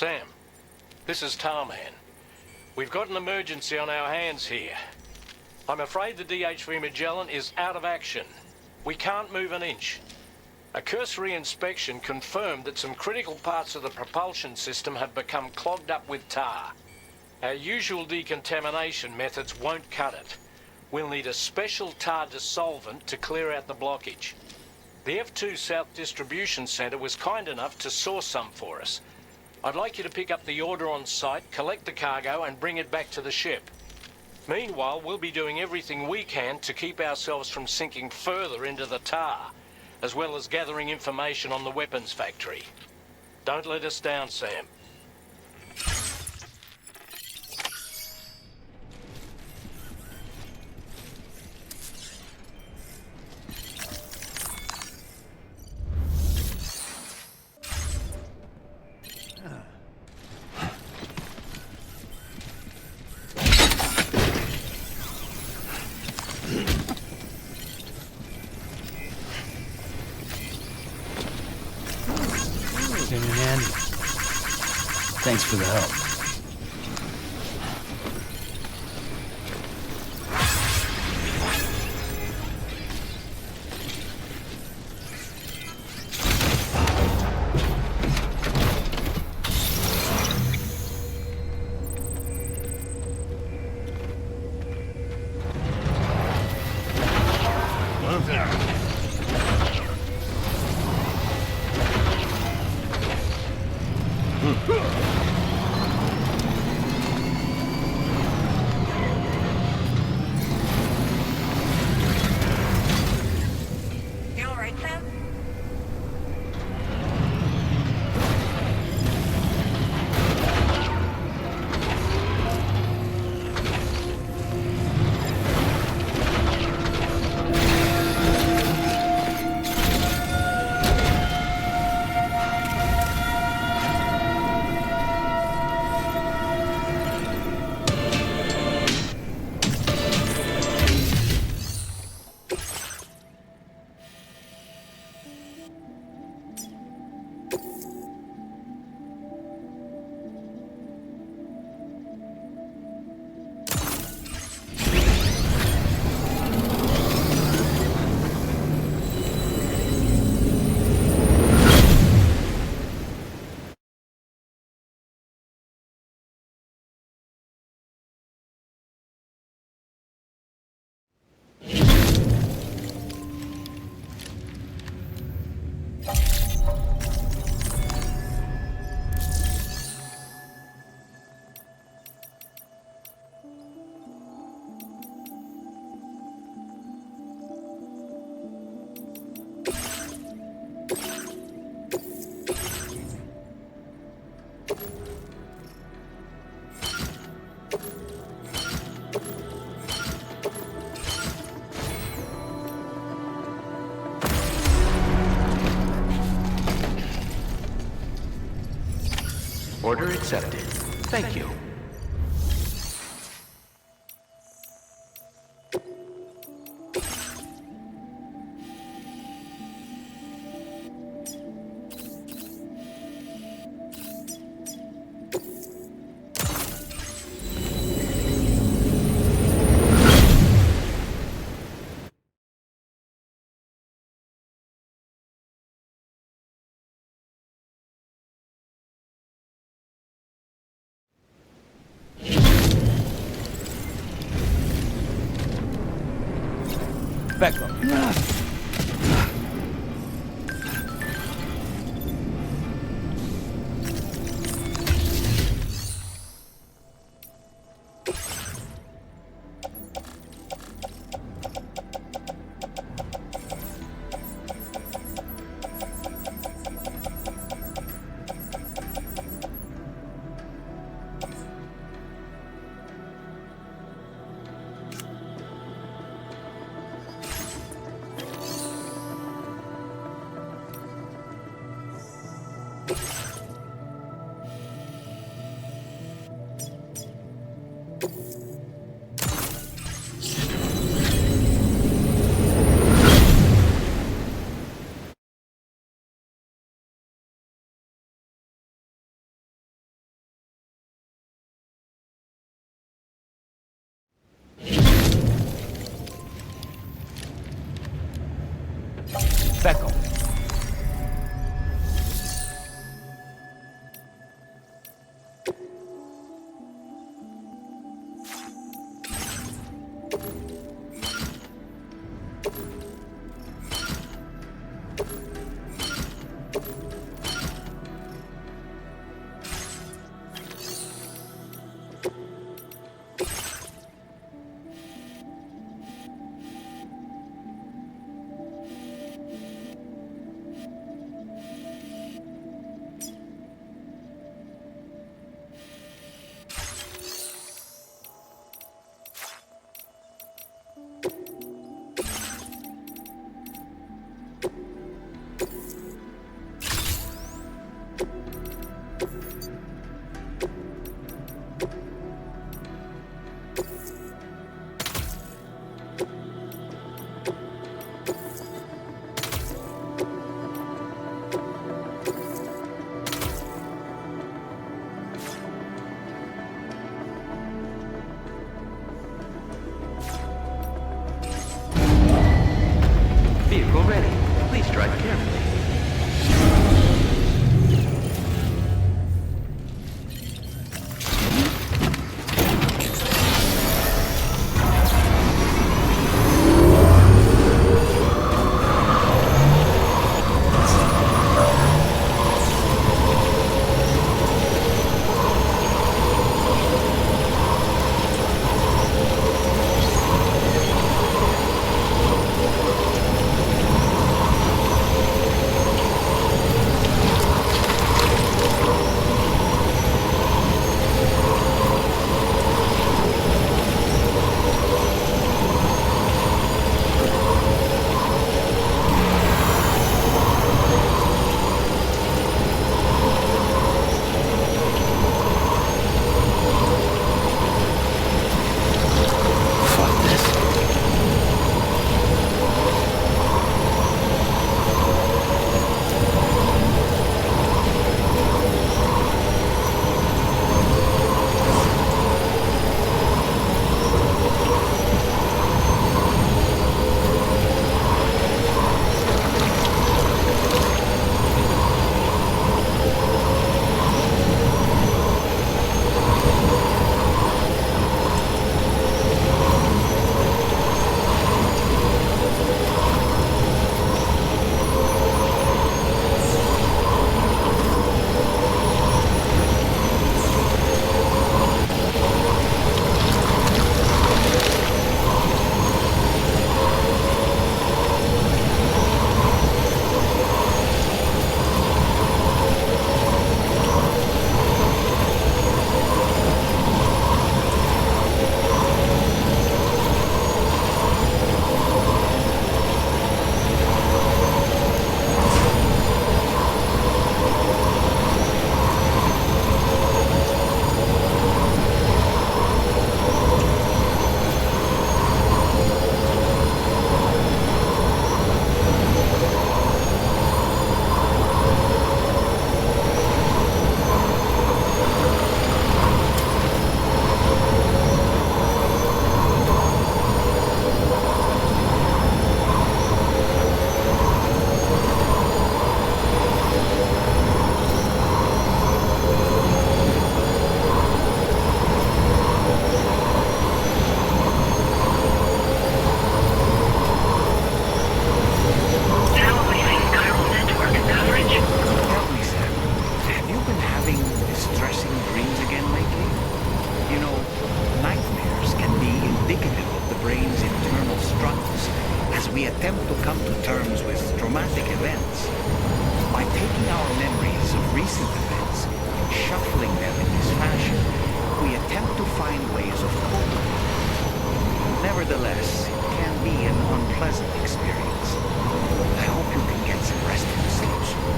Sam, this is Tarman. We've got an emergency on our hands here. I'm afraid the DHV Magellan is out of action. We can't move an inch. A cursory inspection confirmed that some critical parts of the propulsion system have become clogged up with tar. Our usual decontamination methods won't cut it. We'll need a special tar dissolvent to clear out the blockage. The F2 South Distribution Centre was kind enough to source some for us. I'd like you to pick up the order on site, collect the cargo and bring it back to the ship. Meanwhile, we'll be doing everything we can to keep ourselves from sinking further into the tar, as well as gathering information on the weapons factory. Don't let us down, Sam. Thanks for the help. Order accepted. Thank you. Back up. Vehicle ready. Please drive carefully. we attempt to come to terms with traumatic events. By taking our memories of recent events and shuffling them in this fashion, we attempt to find ways of coping. Nevertheless, it can be an unpleasant experience. I hope you can get some restful sleep soon.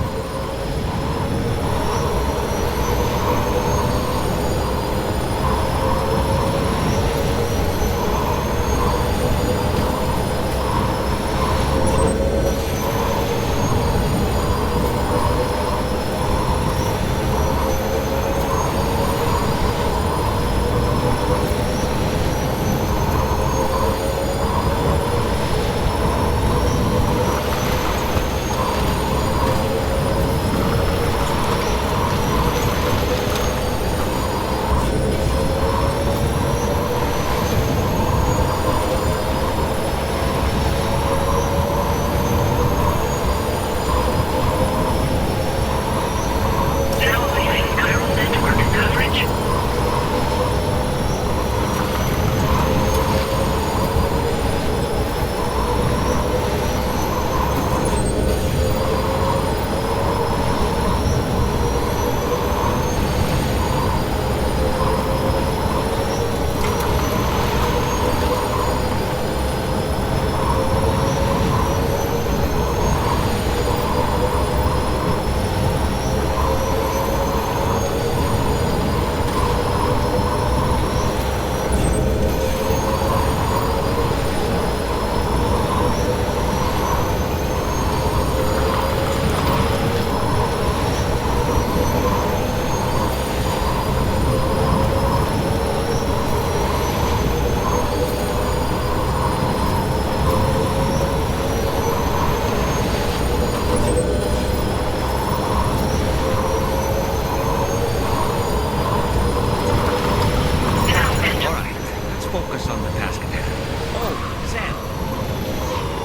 the task at hand. Oh, Sam.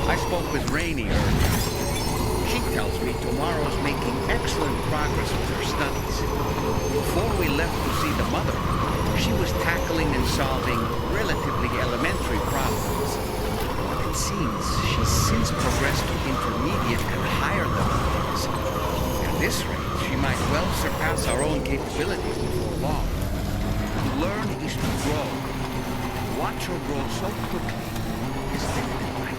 I spoke with Rainey earlier. She tells me Tomorrow's making excellent progress with her studies. Before we left to see the mother, she was tackling and solving relatively elementary problems. It seems she's since progressed to intermediate and higher level things. At this rate, she might well surpass our own capabilities before long. To learn is to grow. Watch her grow so quickly is the delight.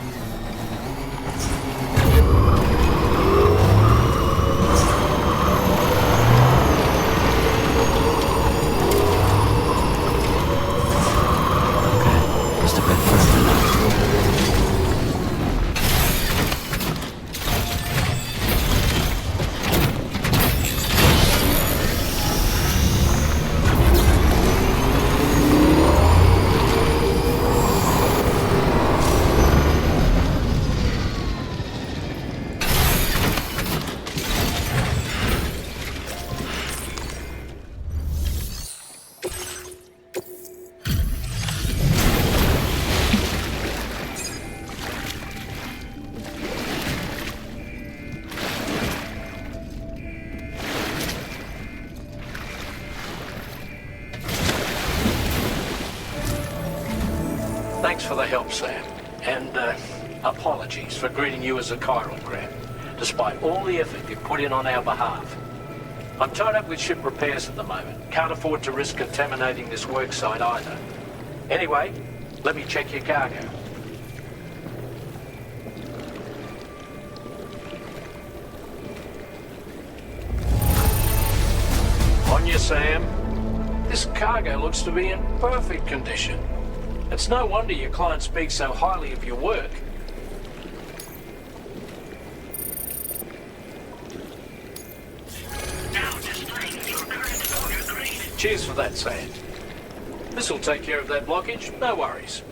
Just a bit further now. Thanks for the help, Sam. And, apologies for greeting you as a chirograph, despite all the effort you put in on our behalf. I'm tied up with ship repairs at the moment. Can't afford to risk contaminating this work site either. Anyway, let me check your cargo. On you, Sam. This cargo looks to be in perfect condition. It's no wonder your client speaks so highly of your work. Cheers for that, Sam. This'll take care of that blockage, no worries.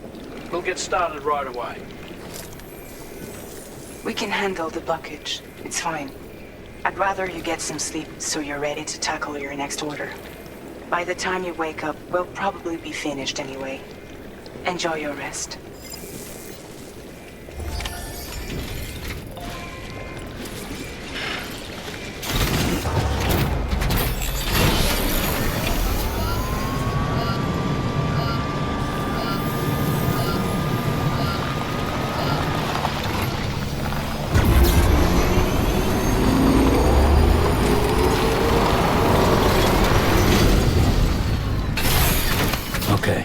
We'll get started right away. We can handle the blockage. It's fine. I'd rather you get some sleep so you're ready to tackle your next order. By the time you wake up, we'll probably be finished anyway. Enjoy your rest. Okay.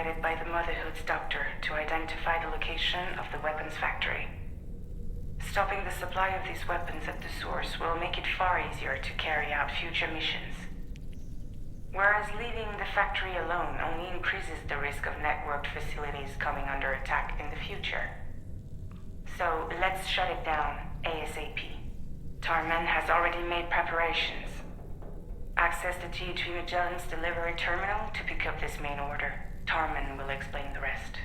provided by the Motherhood's doctor to identify the location of the weapons factory. Stopping the supply of these weapons at the source will make it far easier to carry out future missions. Whereas leaving the factory alone only increases the risk of networked facilities coming under attack in the future. So let's shut it down ASAP. Tarman has already made preparations. Access the THV Magellan's delivery terminal to pick up this main order. Tarman will explain the rest.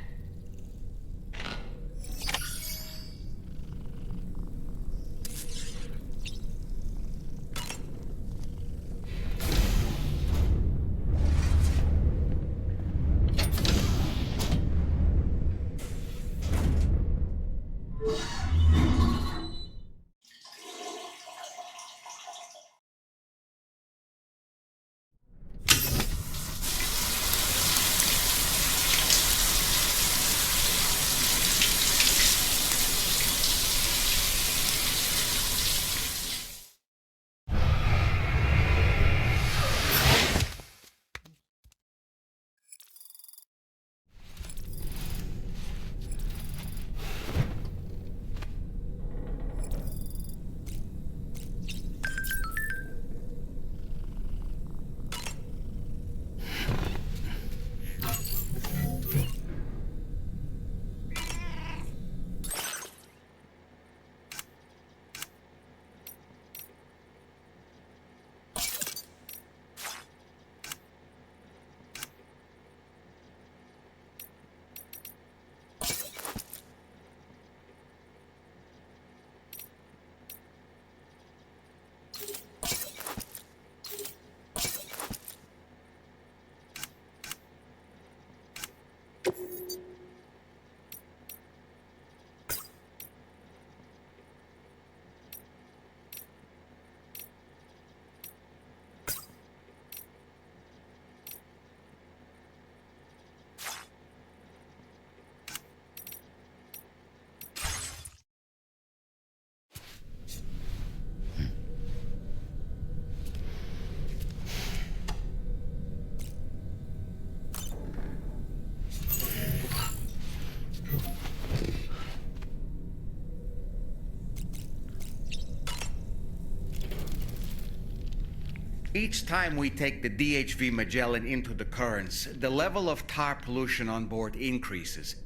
Each time we take the DHV Magellan into the currents, the level of tar pollution on board increases.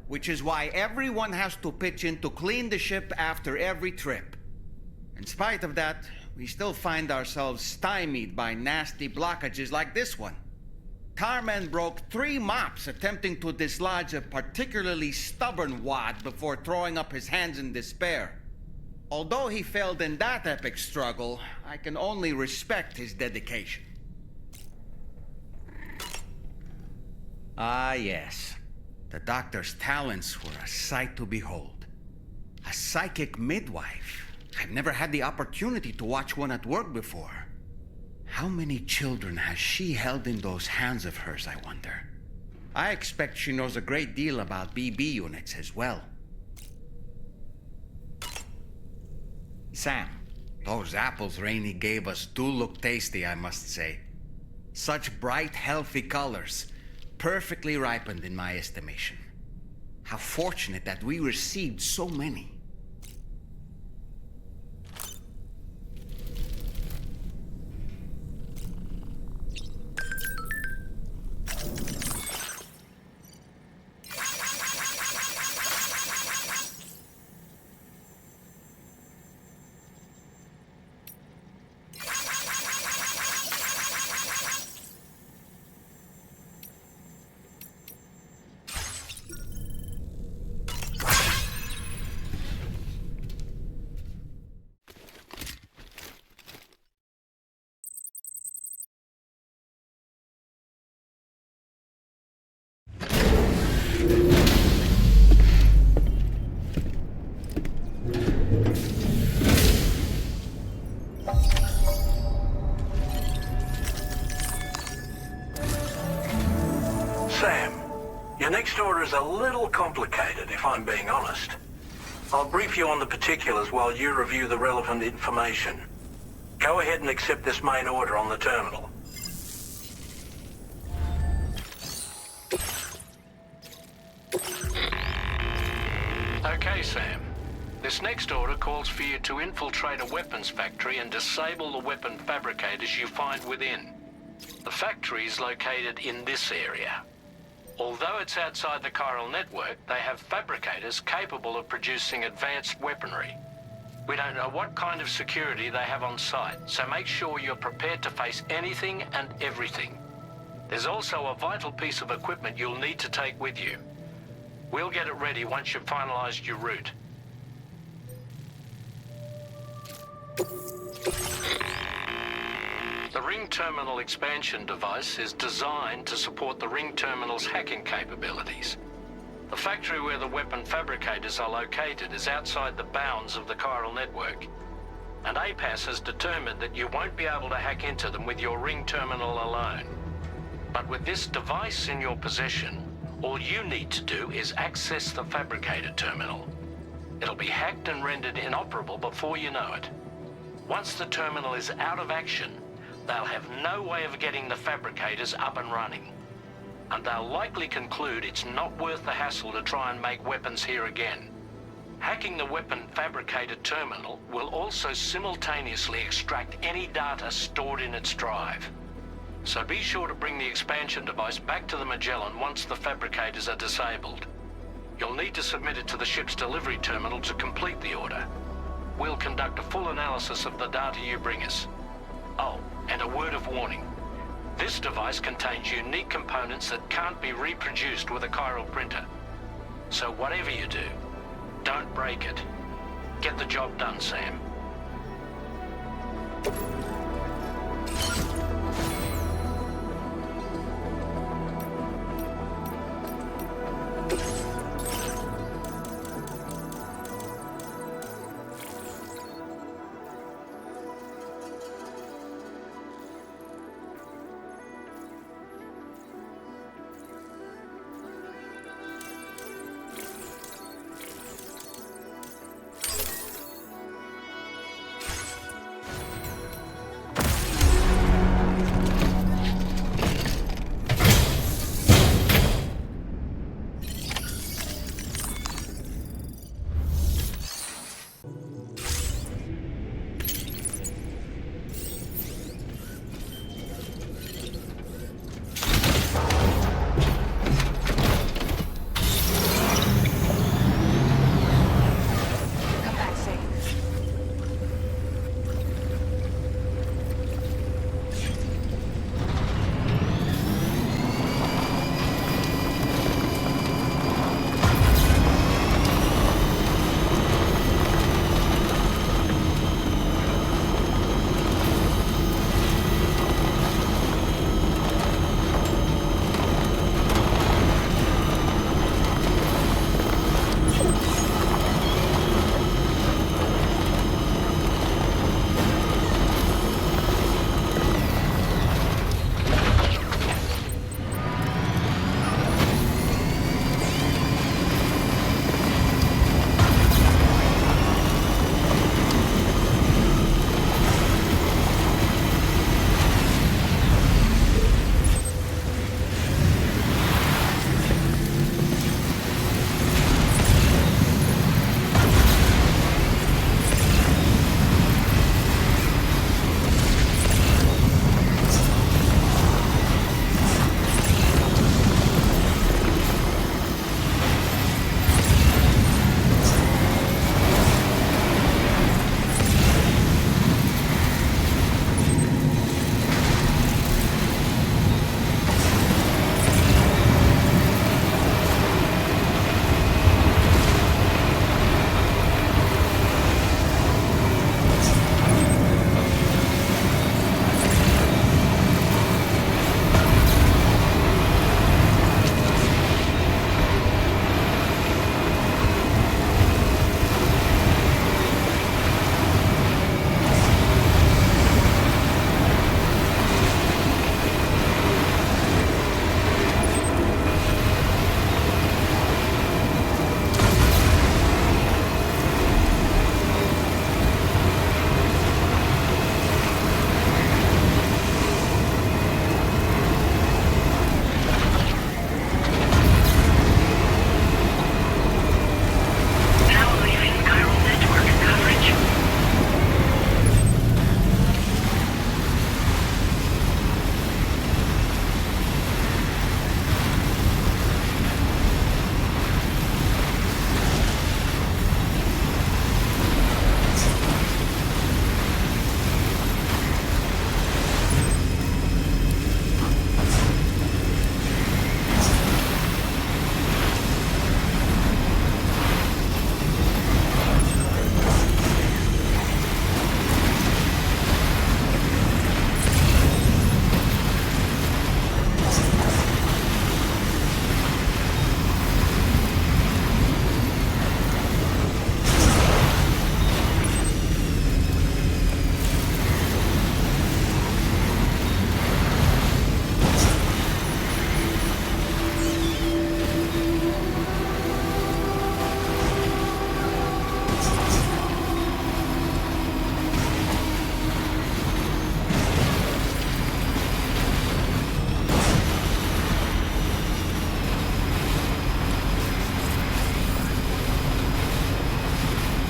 Which is why everyone has to pitch in to clean the ship after every trip. In spite of that, we still find ourselves stymied by nasty blockages like this one. Tarman broke 3 mops attempting to dislodge a particularly stubborn wad before throwing up his hands in despair. Although he failed in that epic struggle, I can only respect his dedication. Ah, yes. The doctor's talents were a sight to behold. A psychic midwife. I've never had the opportunity to watch one at work before. How many children has she held in those hands of hers, I wonder? I expect she knows a great deal about BB units as well. Sam, those apples Rainey gave us do look tasty, I must say. Such bright, healthy colors. Perfectly ripened in my estimation. How fortunate that we received so many. Sam, your next order is a little complicated, if I'm being honest. I'll brief you on the particulars while you review the relevant information. Go ahead and accept this main order on the terminal. Okay, Sam. This next order calls for you to infiltrate a weapons factory and disable the weapon fabricators you find within. The factory is located in this area. Although it's outside the chiral network, they have fabricators capable of producing advanced weaponry. We don't know what kind of security they have on site, so make sure you're prepared to face anything and everything. There's also a vital piece of equipment you'll need to take with you. We'll get it ready once you've finalized your route. The Ring Terminal expansion device is designed to support the Ring Terminal's hacking capabilities. The factory where the weapon fabricators are located is outside the bounds of the chiral network, and APAS has determined that you won't be able to hack into them with your Ring Terminal alone. But with this device in your possession, all you need to do is access the fabricator terminal. It'll be hacked and rendered inoperable before you know it. Once the terminal is out of action, they'll have no way of getting the fabricators up and running. And they'll likely conclude it's not worth the hassle to try and make weapons here again. Hacking the weapon fabricator terminal will also simultaneously extract any data stored in its drive. So be sure to bring the expansion device back to the Magellan once the fabricators are disabled. You'll need to submit it to the ship's delivery terminal to complete the order. We'll conduct a full analysis of the data you bring us. Oh, and a word of warning. This device contains unique components that can't be reproduced with a chiral printer. So whatever you do, don't break it. Get the job done, Sam.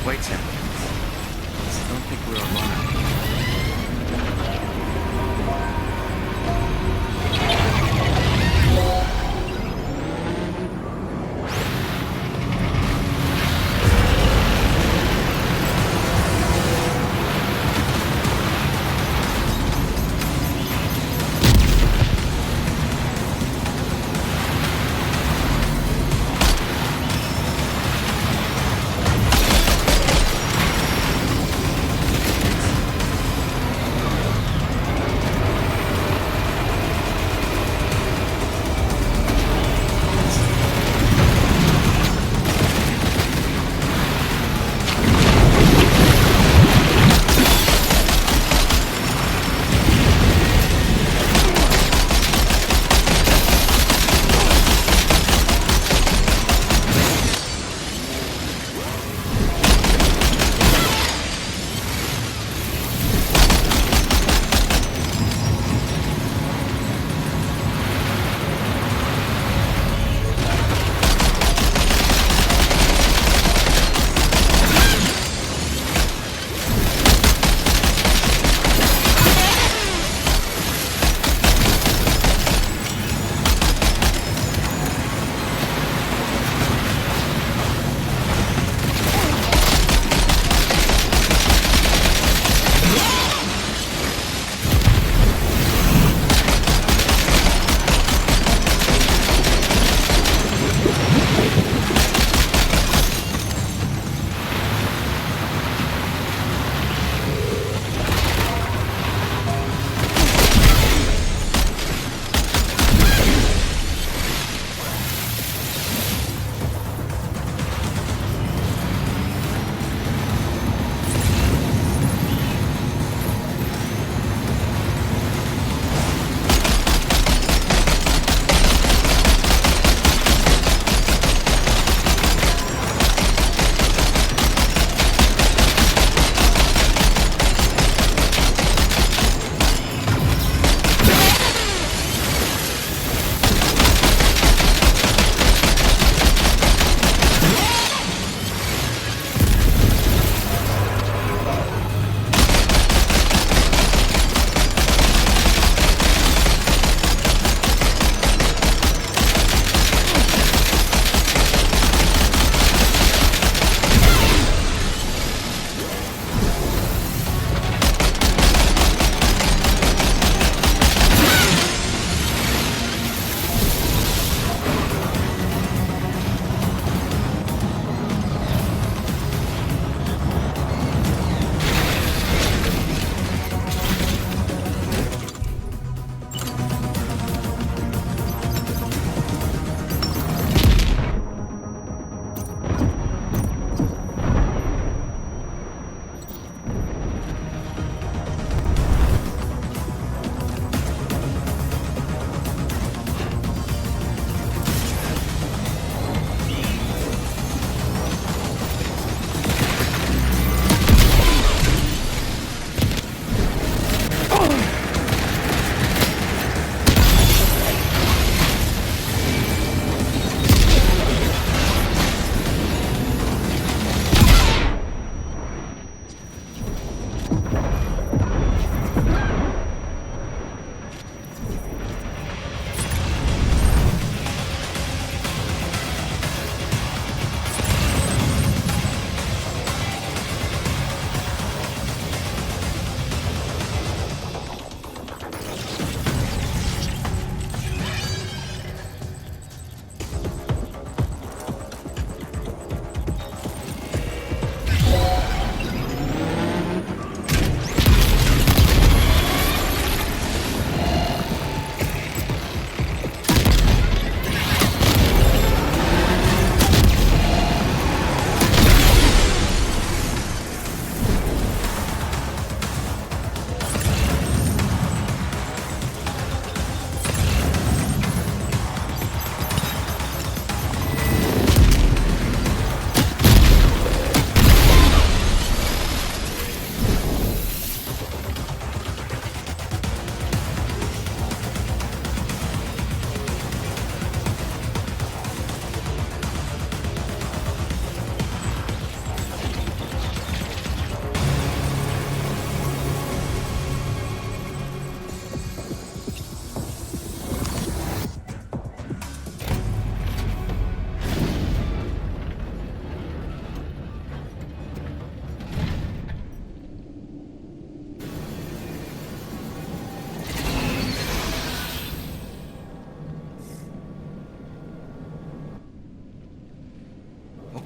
Wait, Sam. I don't think we're alone.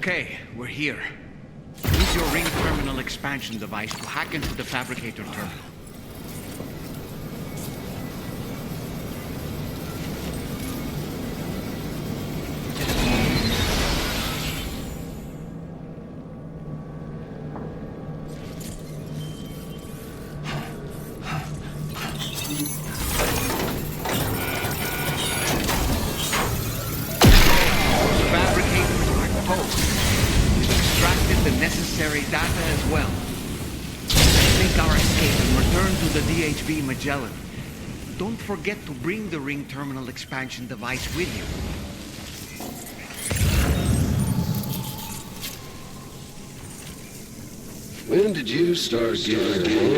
Okay, we're here. Use your ring terminal expansion device to hack into the fabricator terminal. Data as well. Make our escape and return to the DHV Magellan. Don't forget to bring the ring terminal expansion device with you. When did you start getting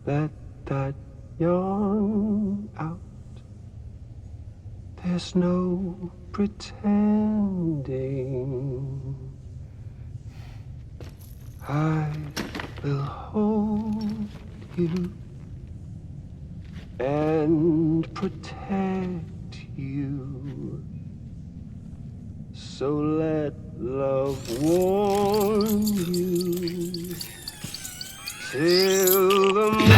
Let that yawn out. There's no pretending. I will hold you and protect you. So let love warm you till the morning.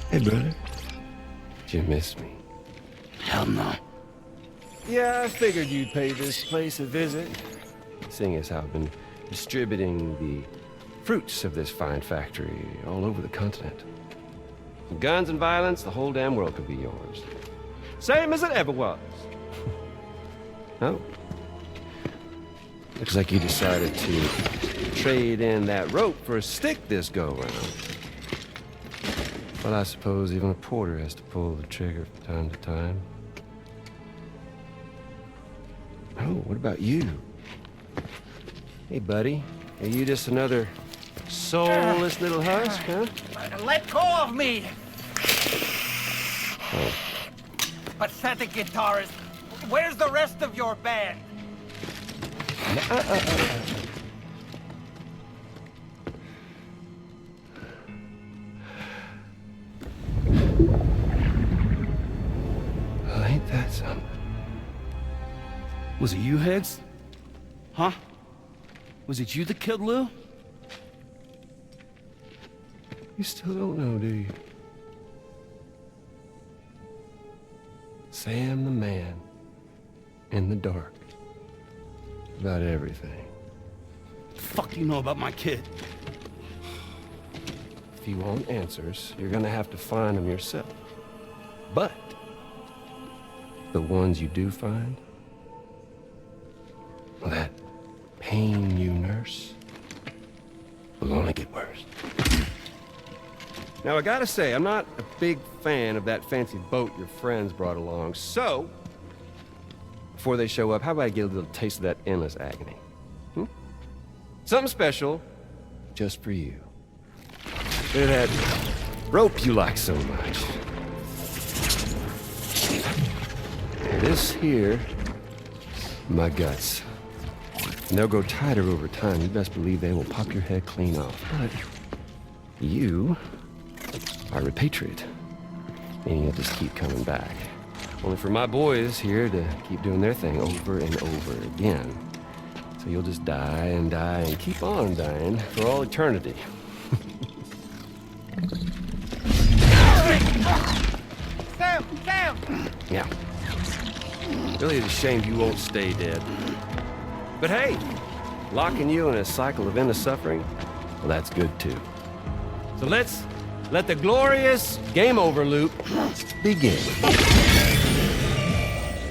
Hey, brother. Did you miss me? Hell no. Yeah, I figured you'd pay this place a visit. Seeing as how I've been distributing the fruits of this fine factory all over the continent. With guns and violence, the whole damn world could be yours. Same as it ever was. Oh. Looks like you decided to trade in that rope for a stick this go-round. Well, I suppose even a porter has to pull the trigger from time to time. Oh, what about you? Hey, buddy. Are you just another soulless little husk, huh? Let go of me! Oh. Pathetic guitarist. Where's the rest of your band? Well, ain't that something? Was it you, Heads? Huh? Was it you that killed Lou? You still don't know, do you? Sam the man in the dark about everything. What the fuck do you know about my kid? If you want answers, you're gonna have to find them yourself. But the ones you do find, well, that pain you nurse will only get worse. Now, I gotta say, I'm not a big fan of that fancy boat your friends brought along, so before they show up, how about I get a little taste of that endless agony? Something special just for you. Bit of that rope you like so much. And this here, my guts. And they'll grow tighter over time. You best believe they will pop your head clean off. But you are repatriate, meaning you'll just keep coming back. Only for my boys here to keep doing their thing over and over again. So you'll just die and die and keep on dying for all eternity. Sam! Yeah. Really is a shame you won't stay dead. But hey, locking you in a cycle of endless suffering, well, that's good too. So let's let the glorious game over loop begin.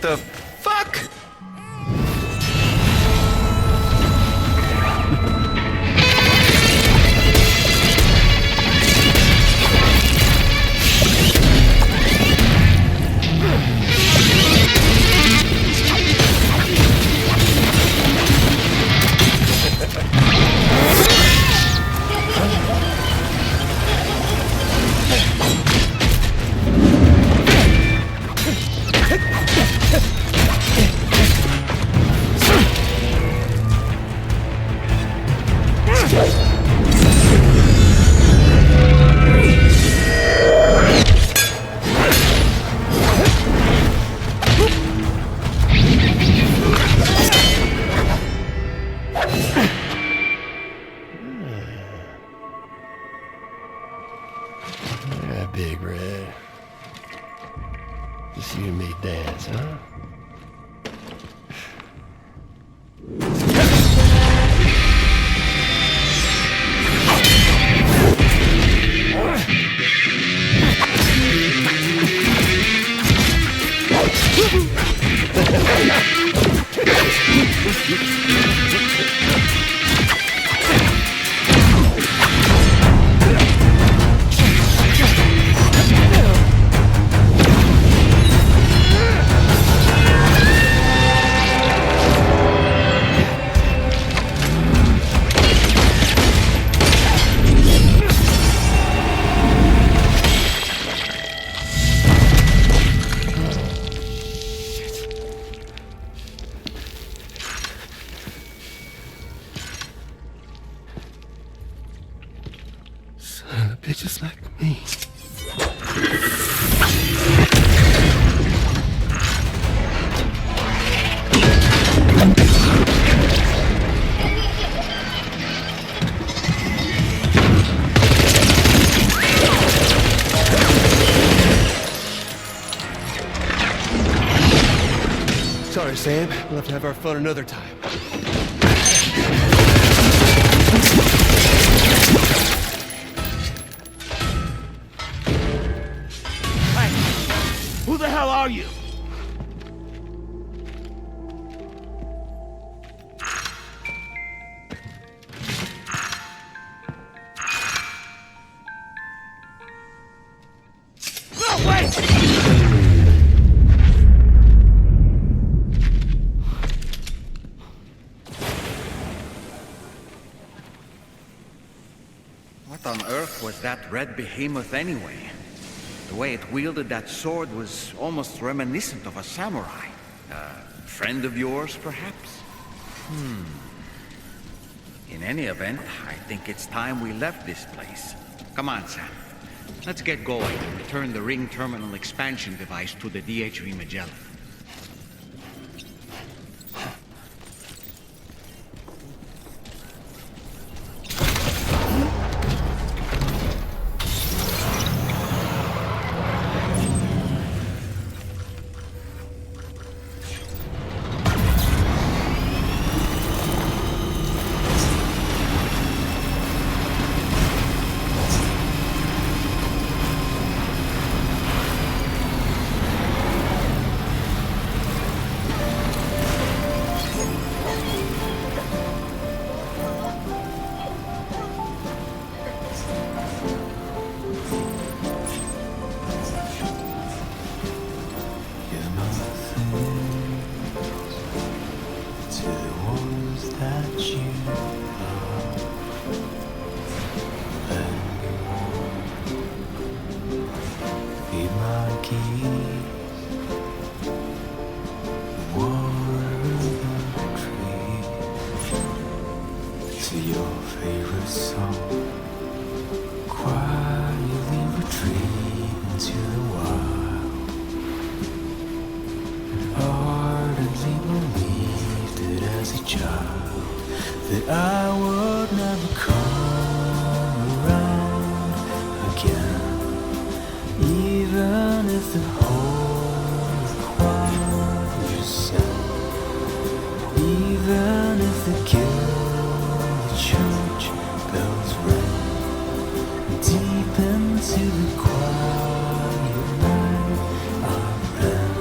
The fuck? Big Red. Just you and me dance, huh? Bitches like me. Sorry, Sam. We'll have to have our fun another time. Who the hell are you? No, wait! What on earth was that red behemoth anyway? The way it wielded that sword was almost reminiscent of a samurai. A friend of yours, perhaps? In any event, I think it's time we left this place. Come on, Sam. Let's get going and return the ring terminal expansion device to the DHV Magellan. That I would never come around again, even if the whole they kill the church bells ring deep into the quiet night of hell.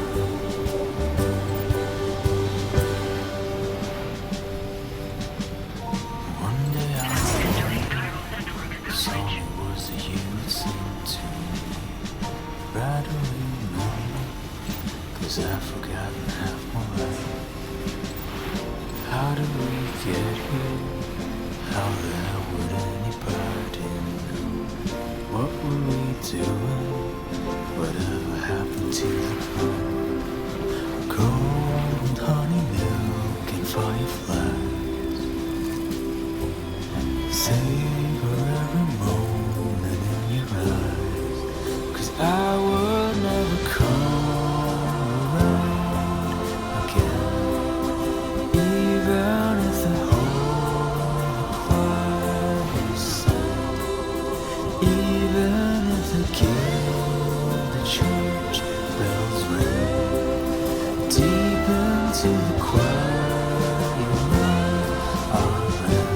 One day I saw it was the you listened to right away, no, 'cause I've forgotten half my life. How did we get here? How the hell would anybody know? What were we doing? Whatever happened to the fun? Cold honey milk and fireflies. Savor every moment in your eyes, 'cause I would never come around again. Even if the whole choir was sung, even if they killed the church bells ring deep into the quiet night of hell.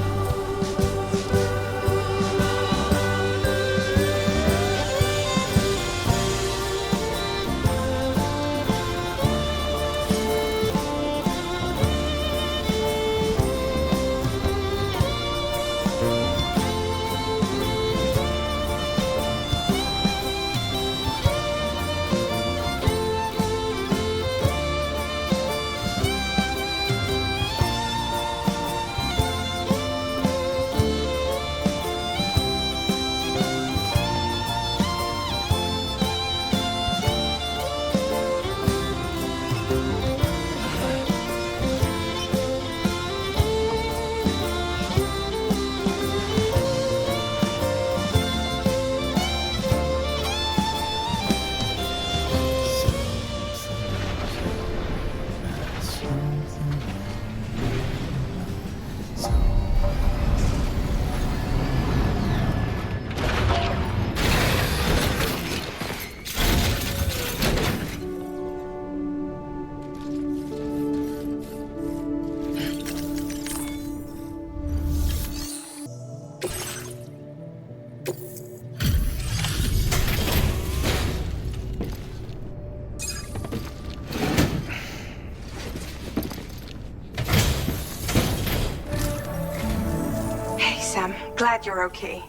Hey, Sam. Glad you're okay.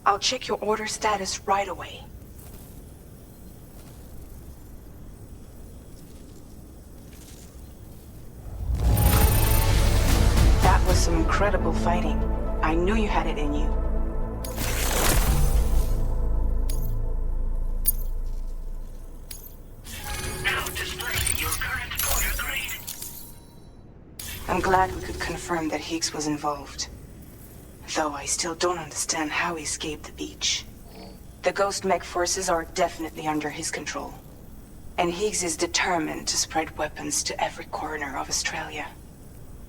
I'll check your order status right away. That was some incredible fighting. I knew you had it in you. Now displaying your current order grade. I'm glad we could confirm that Higgs was involved. Though I still don't understand how he escaped the beach. The Ghost Mech forces are definitely under his control. And Higgs is determined to spread weapons to every corner of Australia.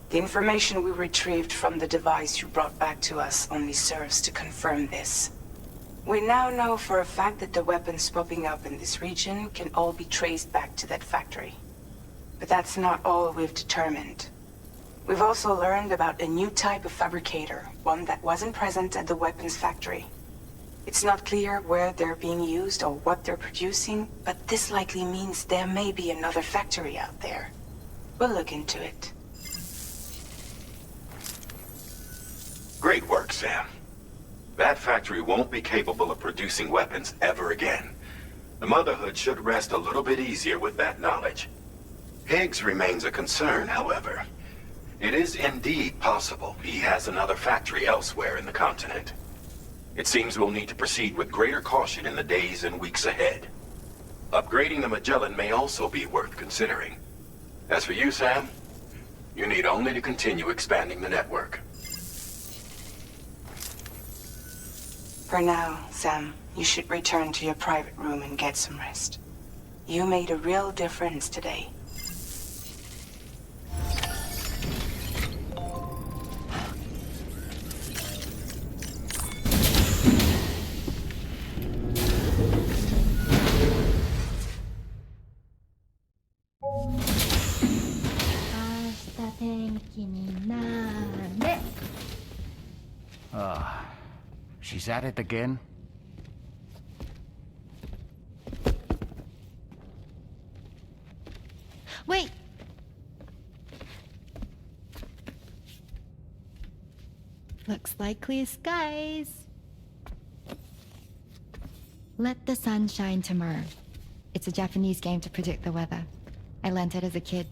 The information we retrieved from the device you brought back to us only serves to confirm this. We now know for a fact that the weapons popping up in this region can all be traced back to that factory. But that's not all we've determined. We've also learned about a new type of fabricator, one that wasn't present at the weapons factory. It's not clear where they're being used or what they're producing, but this likely means there may be another factory out there. We'll look into it. Great work, Sam. That factory won't be capable of producing weapons ever again. The Motherhood should rest a little bit easier with that knowledge. Higgs remains a concern, however. It is indeed possible he has another factory elsewhere in the continent. It seems we'll need to proceed with greater caution in the days and weeks ahead. Upgrading the Magellan may also be worth considering. As for you, Sam, you need only to continue expanding the network. For now, Sam, you should return to your private room and get some rest. You made a real difference today. He's at it again? Wait! Looks like clear skies. Let the sun shine tomorrow. It's a Japanese game to predict the weather. I learned it as a kid.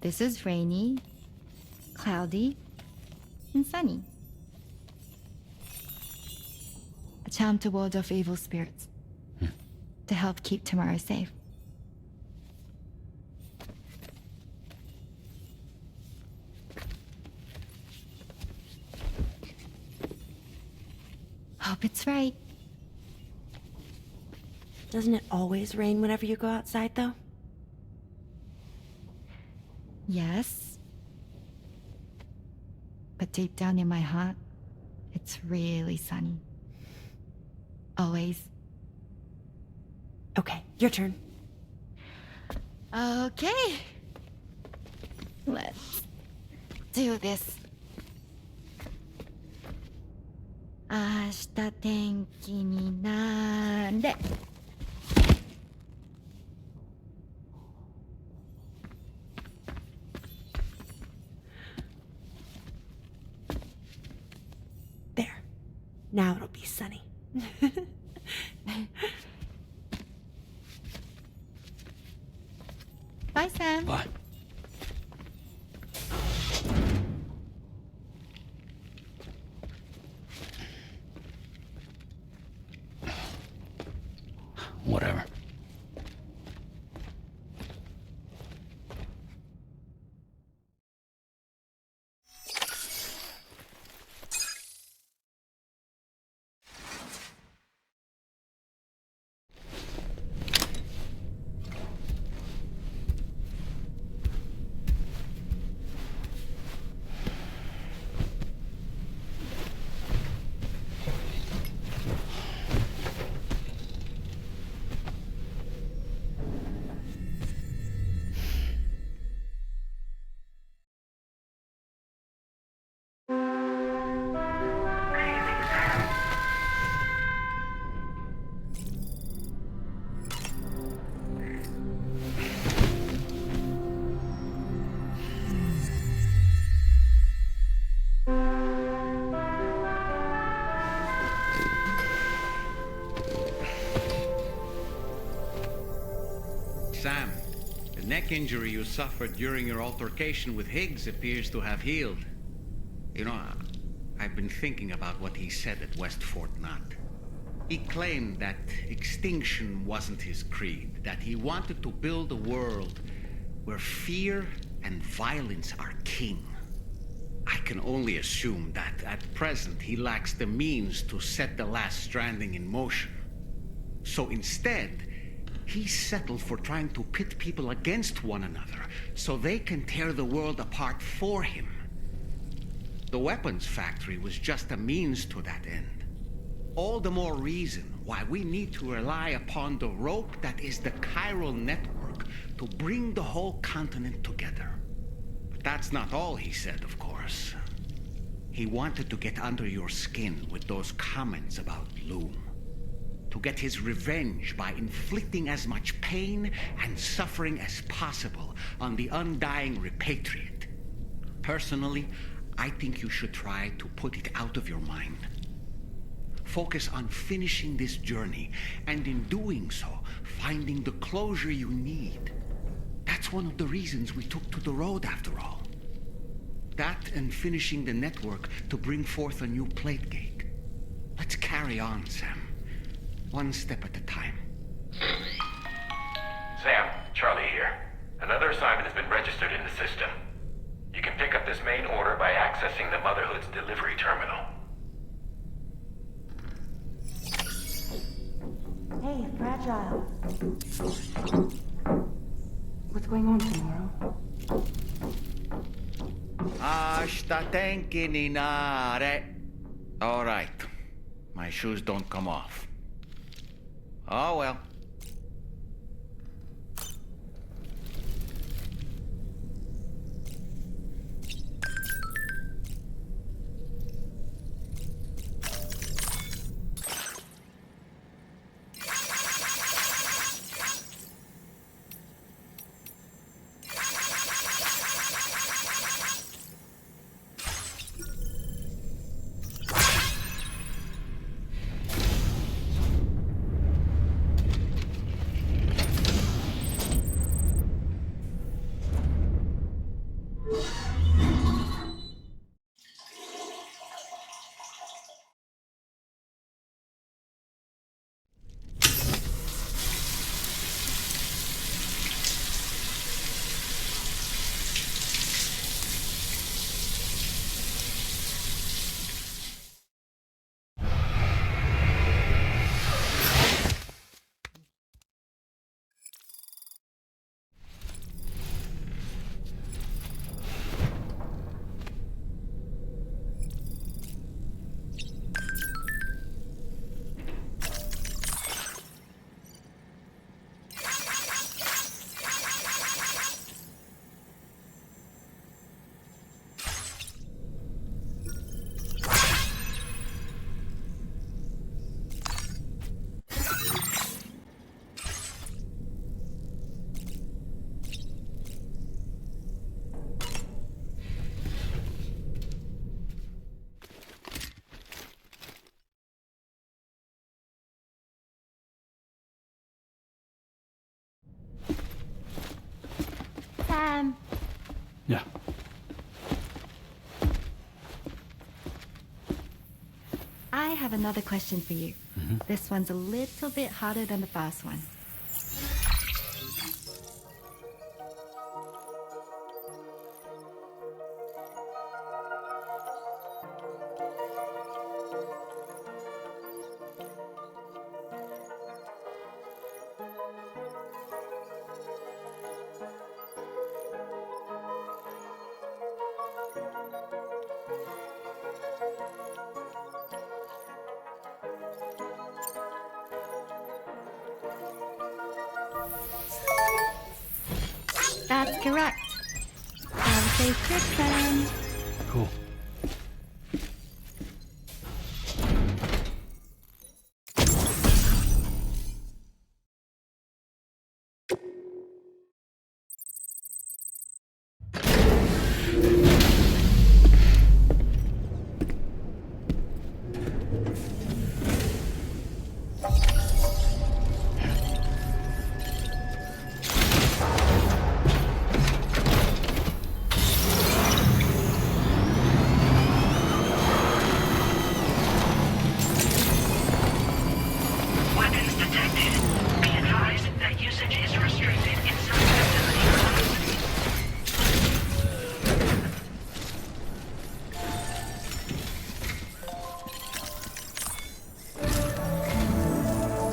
This is rainy, cloudy, and sunny. A charm to ward off evil spirits. To help keep tomorrow safe. Hope it's right. Doesn't it always rain whenever you go outside, though? Yes. But deep down in my heart, it's really sunny. Always. Okay, your turn. Okay. Let's do this. 明日天気になれ。There. Now it'll be sunny. Bye, Sam. Bye. Whatever. Sam, the neck injury you suffered during your altercation with Higgs appears to have healed. You know, I've been thinking about what he said at West Fort Knot. He claimed that extinction wasn't his creed, that he wanted to build a world where fear and violence are king. I can only assume that at present he lacks the means to set the last stranding in motion. So instead, he settled for trying to pit people against one another so they can tear the world apart for him. The weapons factory was just a means to that end. All the more reason why we need to rely upon the rope that is the chiral network to bring the whole continent together. But that's not all he said, of course. He wanted to get under your skin with those comments about Loom. To get his revenge by inflicting as much pain and suffering as possible on the undying repatriate. Personally, I think you should try to put it out of your mind. Focus on finishing this journey, and in doing so, finding the closure you need. That's one of the reasons we took to the road, after all. That and finishing the network to bring forth a new plate gate. Let's carry on, Sam. One step at a time. Sam, Charlie here. Another assignment has been registered in the system. You can pick up this main order by accessing the Motherhood's delivery terminal. Hey, Fragile. What's going on tomorrow? Ashita tenki ni nare. All right. My shoes don't come off. Oh well. Yeah. I have another question for you. This one's a little bit harder than the first one. That's correct. Have a safe trip then. Cool.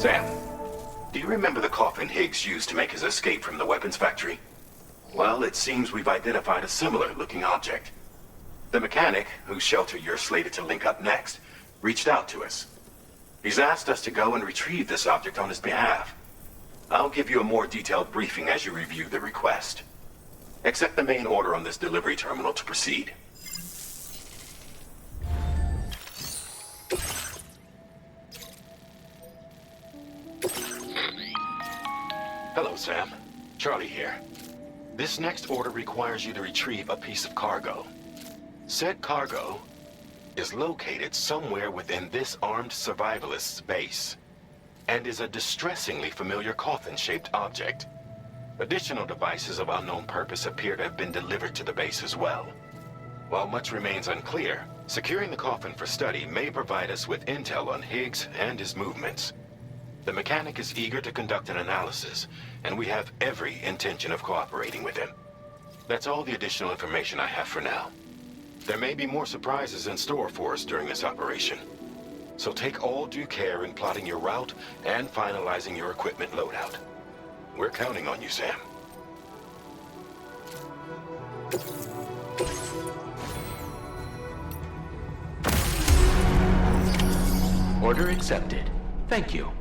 Sam, do you remember the coffin Higgs used to make his escape from the weapons factory? Well, it seems we've identified a similar-looking object. The mechanic, whose shelter you're slated to link up next, reached out to us. He's asked us to go and retrieve this object on his behalf. I'll give you a more detailed briefing as you review the request. Accept the main order on this delivery terminal to proceed. Hello, Sam. Charlie here. This next order requires you to retrieve a piece of cargo. Said cargo is located somewhere within this armed survivalist's base, and is a distressingly familiar coffin-shaped object. Additional devices of unknown purpose appear to have been delivered to the base as well. While much remains unclear, securing the coffin for study may provide us with intel on Higgs and his movements. The mechanic is eager to conduct an analysis, and we have every intention of cooperating with him. That's all the additional information I have for now. There may be more surprises in store for us during this operation. So take all due care in plotting your route and finalizing your equipment loadout. We're counting on you, Sam. Order accepted. Thank you.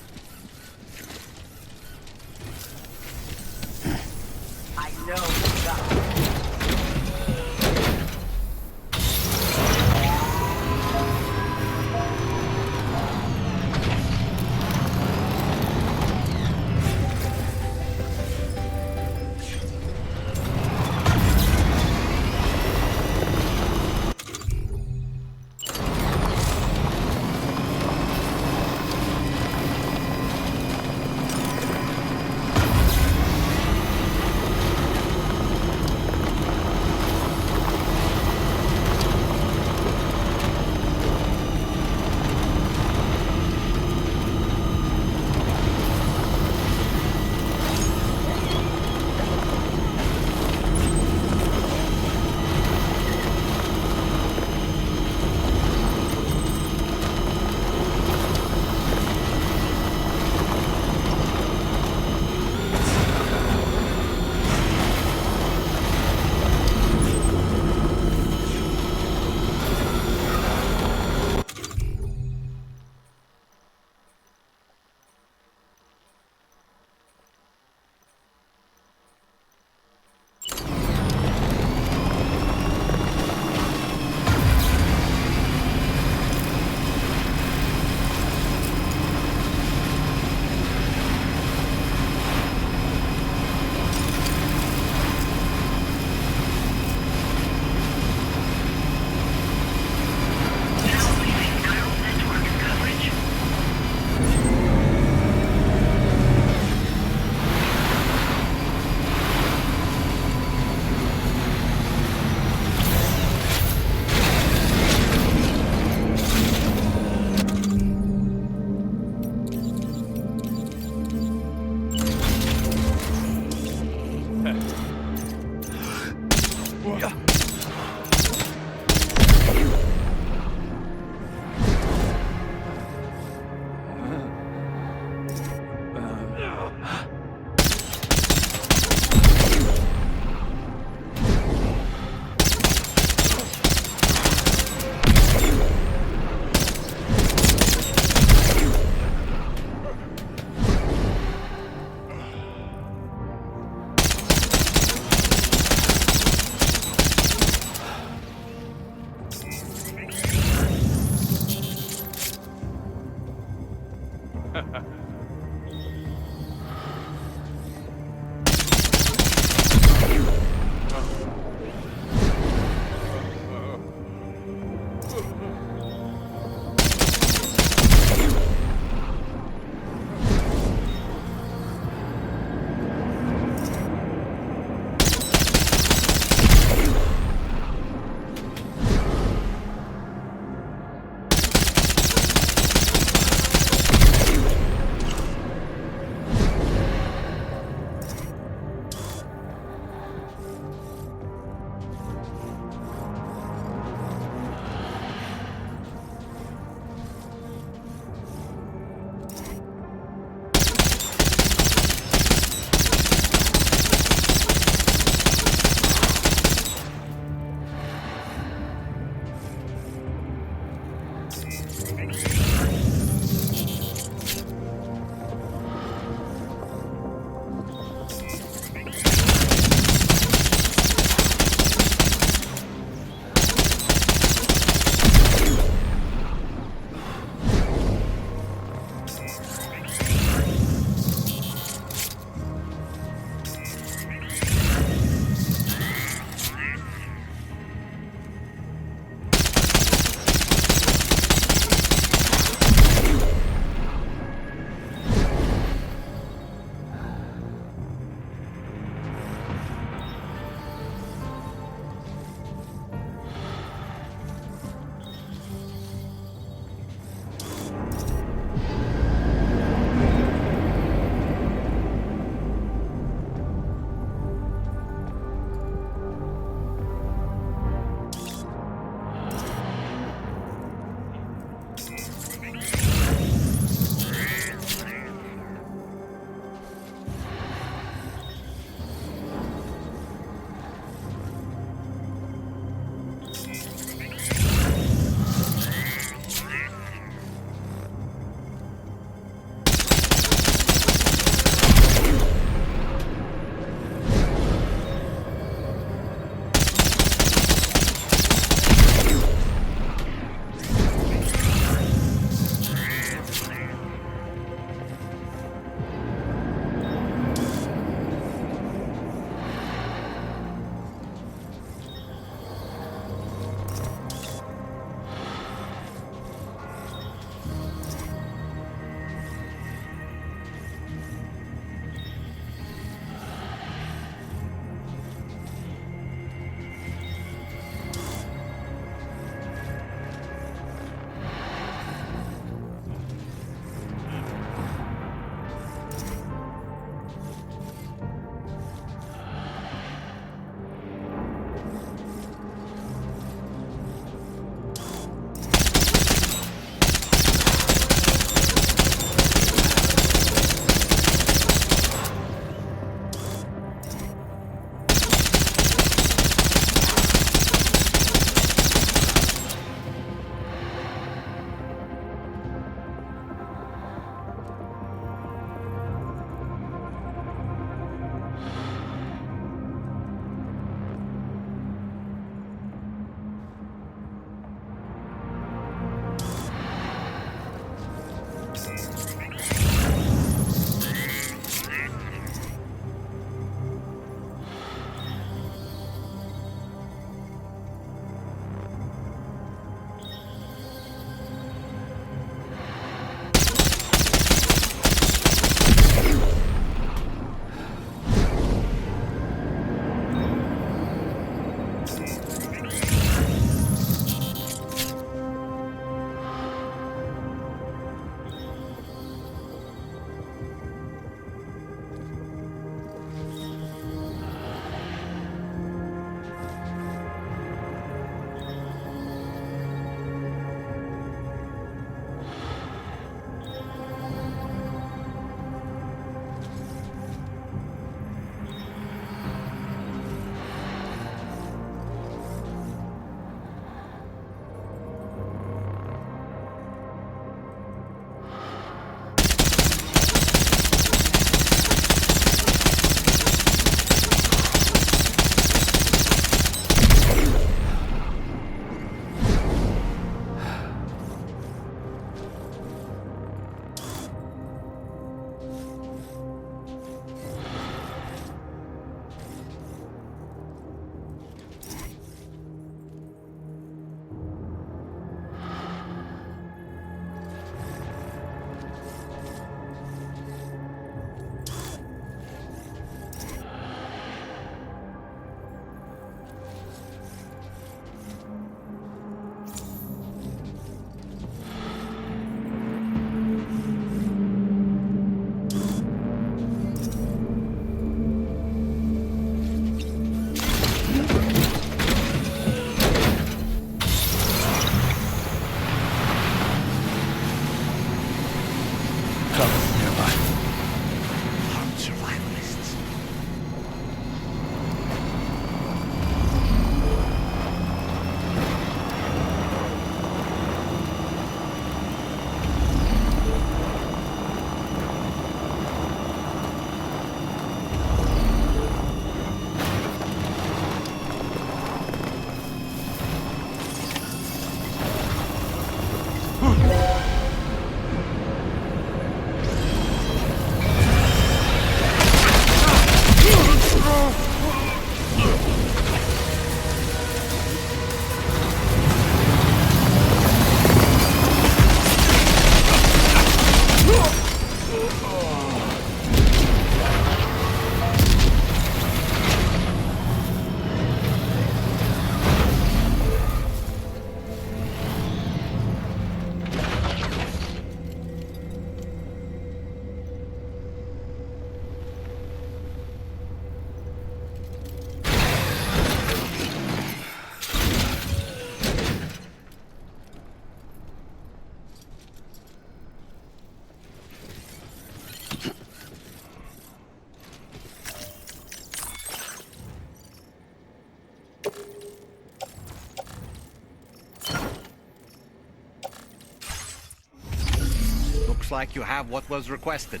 Looks like you have what was requested.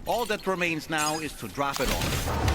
All that remains now is to drop it off.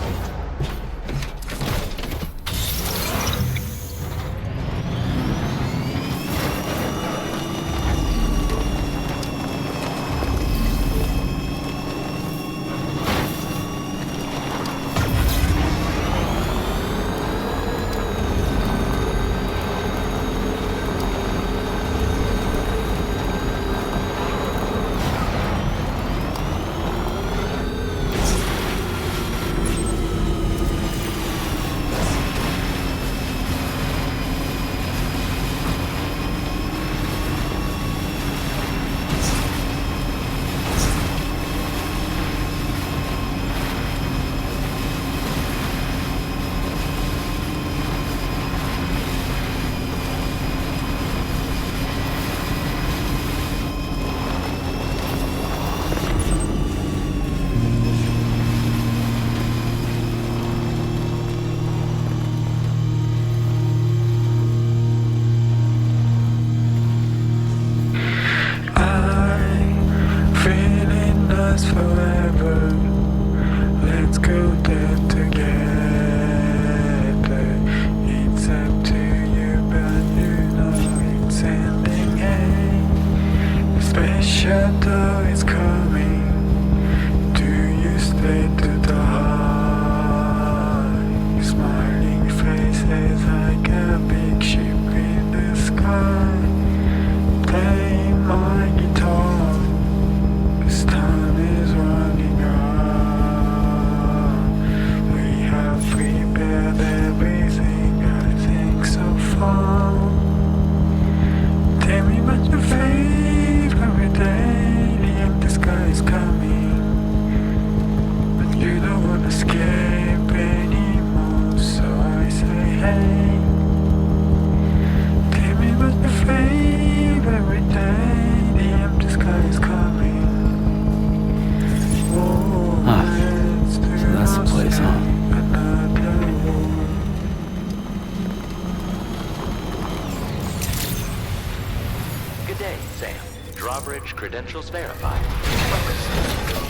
Credentials verified.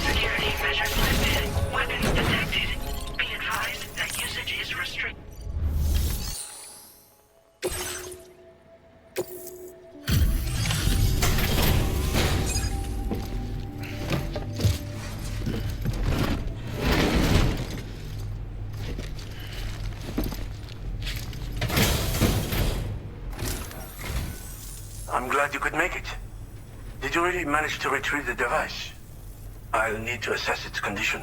Security measures lifted. Weapons detected. Be advised that usage is restricted. I'm glad you could make it. Did you really manage to retrieve the device? I'll need to assess its condition.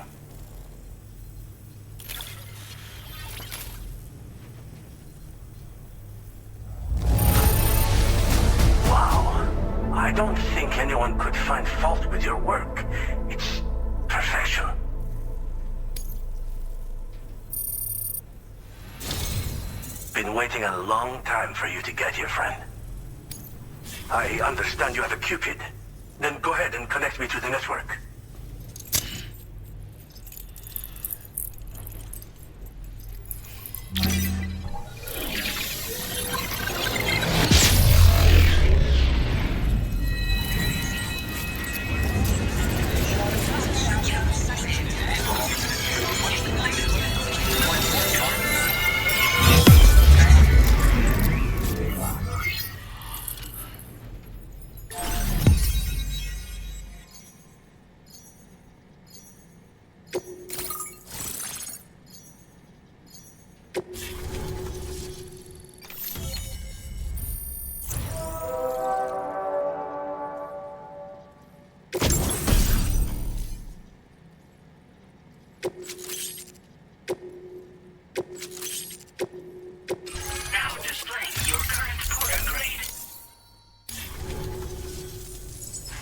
Wow. I don't think anyone could find fault with your work. It's perfection. Been waiting a long time for you to get here, friend. I understand you have a Cupid. Then go ahead and connect me to the network.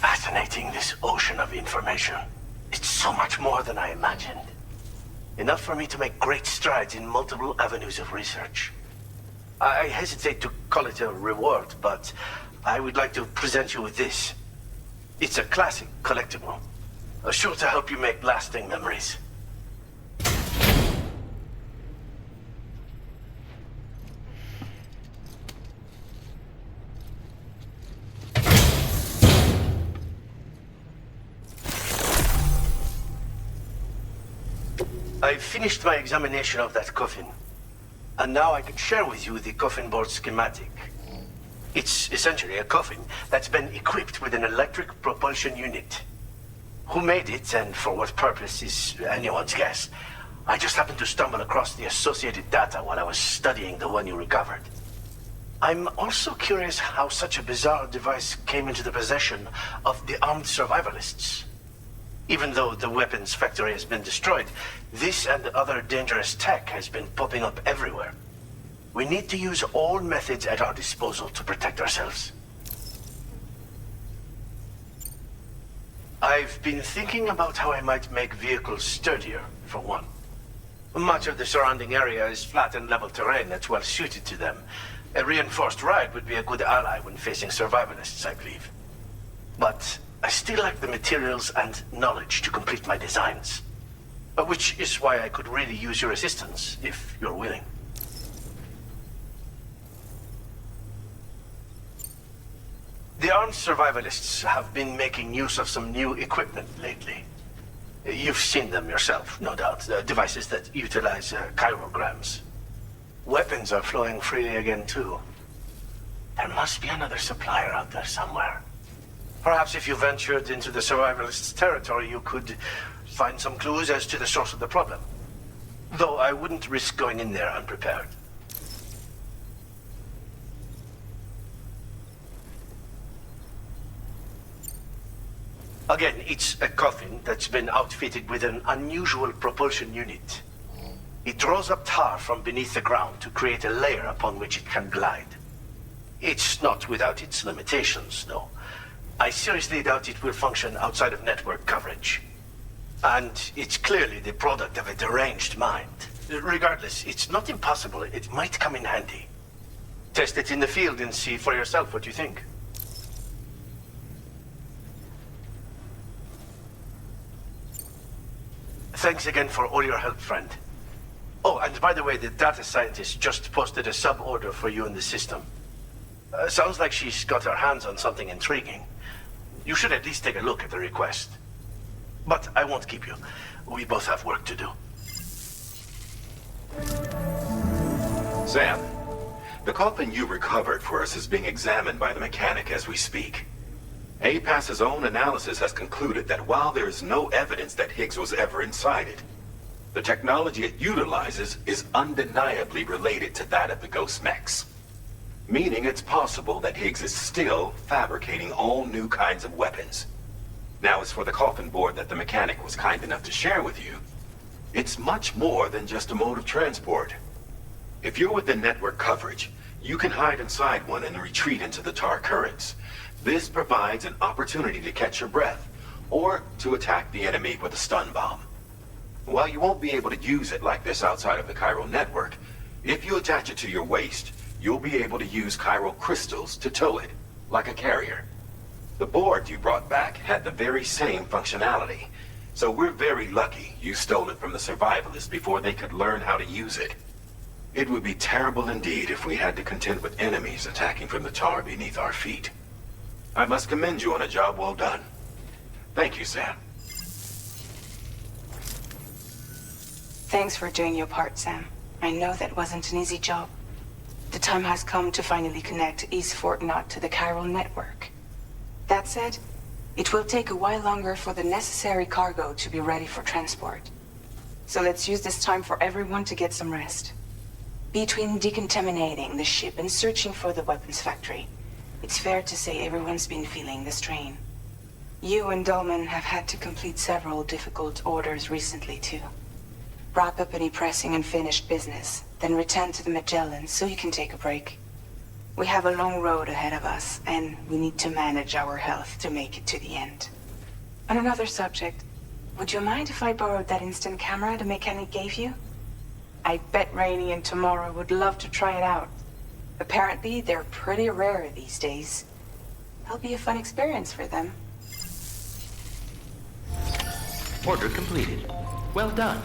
Fascinating, this ocean of information. It's so much more than I imagined. Enough for me to make great strides in multiple avenues of research. I hesitate to call it a reward, but I would like to present you with this. It's a classic collectible, sure to help you make lasting memories. I've finished my examination of that coffin, and now I can share with you the coffin board schematic. It's essentially a coffin that's been equipped with an electric propulsion unit. Who made it and for what purpose is anyone's guess. I just happened to stumble across the associated data while I was studying the one you recovered. I'm also curious how such a bizarre device came into the possession of the armed survivalists. Even though the weapons factory has been destroyed, this and other dangerous tech has been popping up everywhere. We need to use all methods at our disposal to protect ourselves. I've been thinking about how I might make vehicles sturdier, for one. Much of the surrounding area is flat and level terrain that's well suited to them. A reinforced ride would be a good ally when facing survivalists, I believe. But I still lack the materials and knowledge to complete my designs. Which is why I could really use your assistance, if you're willing. The armed survivalists have been making use of some new equipment lately. You've seen them yourself, no doubt. Devices that utilize chirograms. Weapons are flowing freely again, too. There must be another supplier out there somewhere. Perhaps if you ventured into the survivalists' territory, you could find some clues as to the source of the problem. Though I wouldn't risk going in there unprepared. Again, it's a coffin that's been outfitted with an unusual propulsion unit. It draws up tar from beneath the ground to create a layer upon which it can glide. It's not without its limitations, though. I seriously doubt it will function outside of network coverage. And it's clearly the product of a deranged mind. Regardless, it's not impossible. It might come in handy. Test it in the field and see for yourself what you think. Thanks again for all your help, friend. Oh, and by the way, the data scientist just posted a sub-order for you in the system. Sounds like she's got her hands on something intriguing. You should at least take a look at the request. But I won't keep you. We both have work to do. Sam, the coffin you recovered for us is being examined by the mechanic as we speak. APAS's own analysis has concluded that while there is no evidence that Higgs was ever inside it, the technology it utilizes is undeniably related to that of the Ghost mechs. Meaning it's possible that Higgs is still fabricating all new kinds of weapons. Now, as for the coffin board that the mechanic was kind enough to share with you, it's much more than just a mode of transport. If you're within network coverage, you can hide inside one and retreat into the tar currents. This provides an opportunity to catch your breath, or to attack the enemy with a stun bomb. While you won't be able to use it like this outside of the chiral network, if you attach it to your waist, you'll be able to use chiral crystals to tow it, like a carrier. The board you brought back had the very same functionality, so we're very lucky you stole it from the survivalists before they could learn how to use it. It would be terrible indeed if we had to contend with enemies attacking from the tar beneath our feet. I must commend you on a job well done. Thank you, Sam. Thanks for doing your part, Sam. I know that wasn't an easy job. The time has come to finally connect East Fort Knot to the chiral network. That said, it will take a while longer for the necessary cargo to be ready for transport. So let's use this time for everyone to get some rest. Between decontaminating the ship and searching for the weapons factory, it's fair to say everyone's been feeling the strain. You and Dolman have had to complete several difficult orders recently, too. Wrap up any pressing and finished business, then return to the Magellan so you can take a break. We have a long road ahead of us, and we need to manage our health to make it to the end. On another subject, would you mind if I borrowed that instant camera the mechanic gave you? I bet Rainey and Tamara would love to try it out. Apparently, they're pretty rare these days. It'll be a fun experience for them. Order completed. Well done.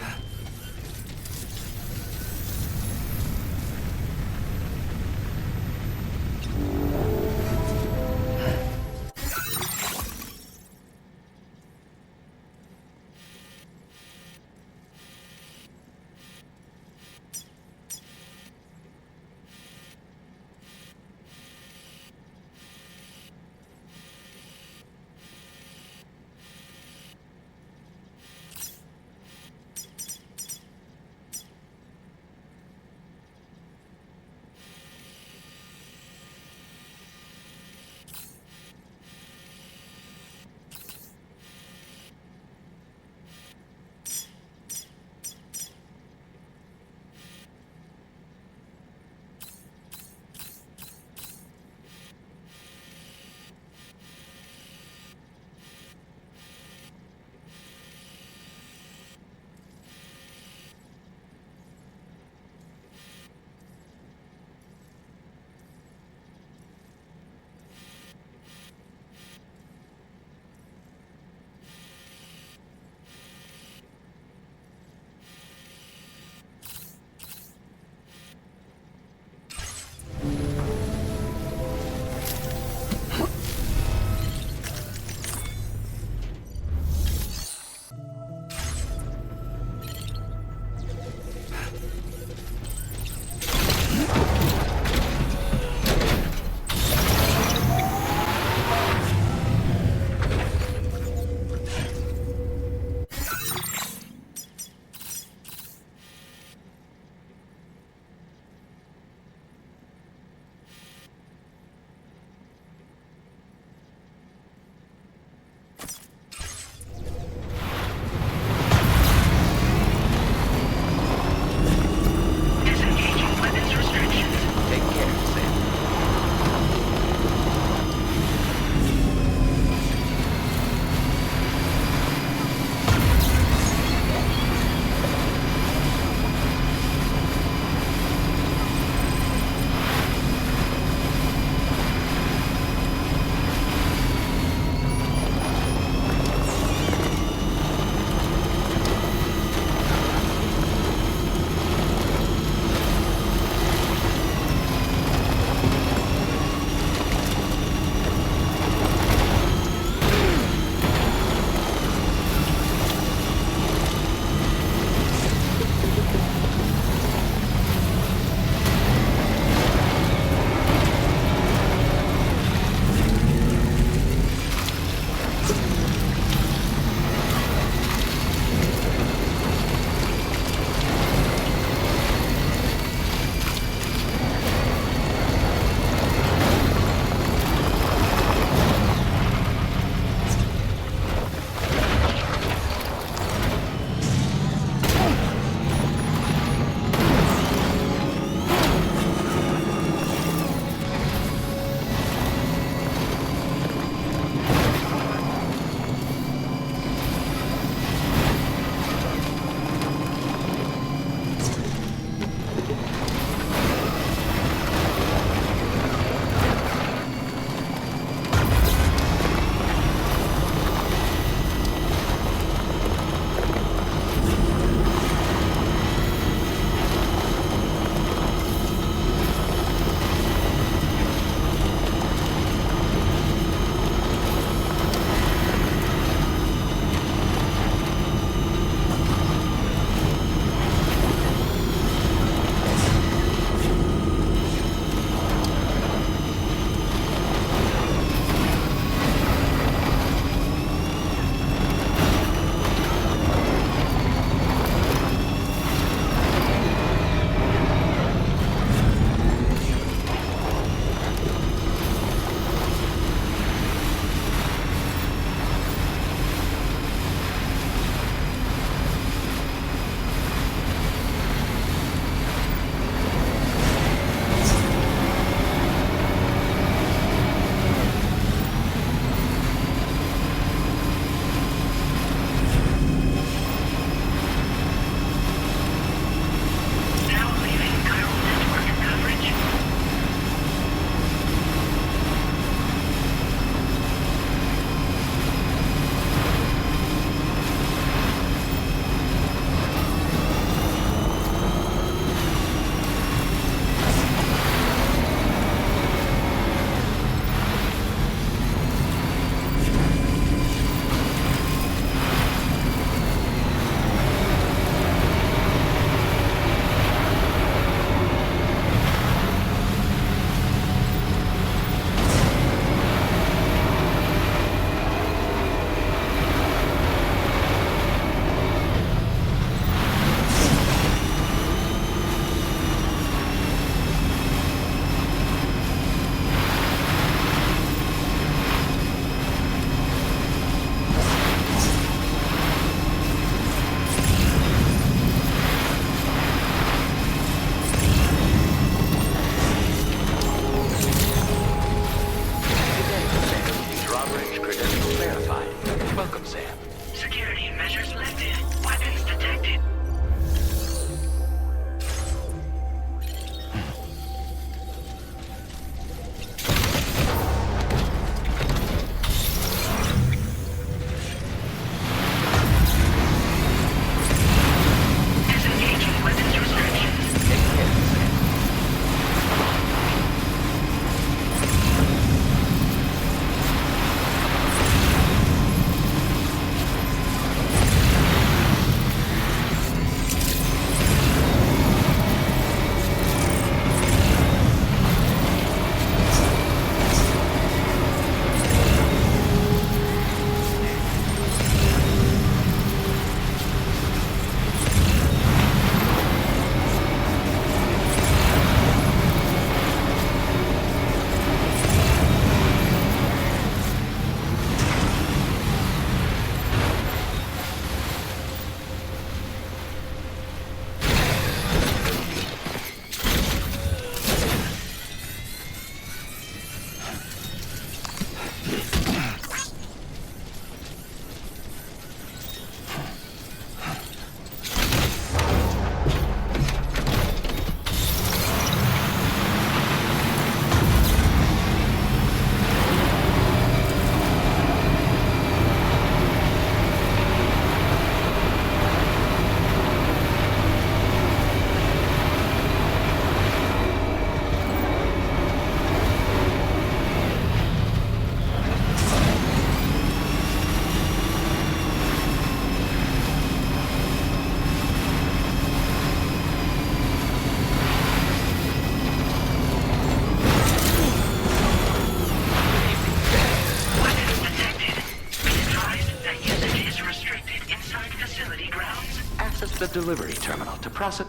delivery terminal to process...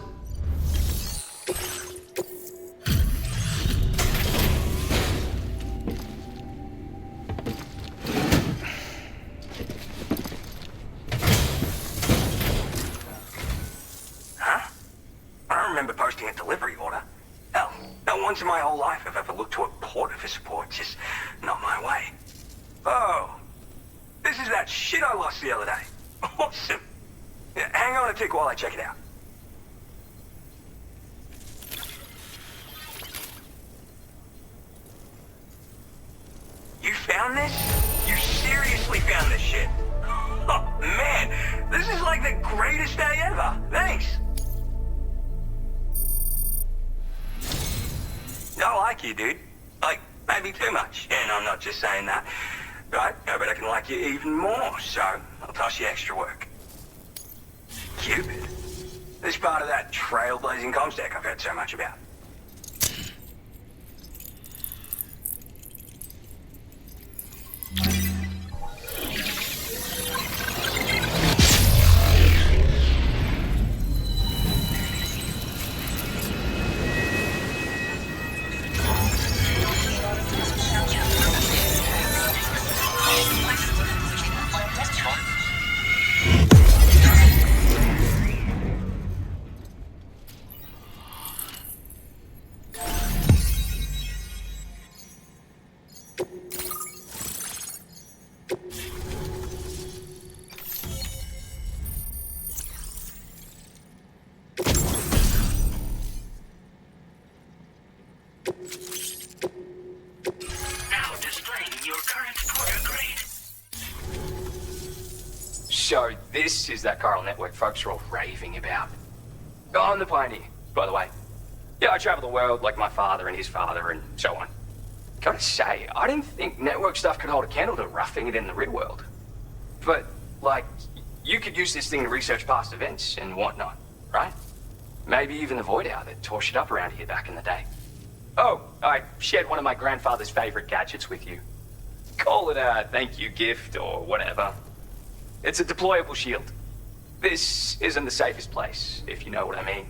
Huh? I don't remember posting a delivery order. Hell, not once in my whole life have I ever looked to a porter for support. Just not my way. Oh, this is that shit I lost the other day. Awesome. Yeah, hang on a tick while I check it out. You found this? You seriously found this shit? Oh, man, this is like the greatest day ever. Thanks. I like you, dude. Like, maybe too much. And I'm not just saying that. But I bet I can like you even more, so I'll toss you extra work. Cupid. This part of that trailblazing comstack I've heard so much about. So this is that Chiral network folks are all raving about. I'm the Pioneer, by the way. Yeah, I travel the world like my father and his father and so on. Gotta say, I didn't think network stuff could hold a candle to roughing it in the real world. But, like, you could use this thing to research past events and whatnot, right? Maybe even the Void Hour that tore shit up around here back in the day. Oh, I shared one of my grandfather's favorite gadgets with you. Call it a thank you gift or whatever. It's a deployable shield. This isn't the safest place, if you know what I mean.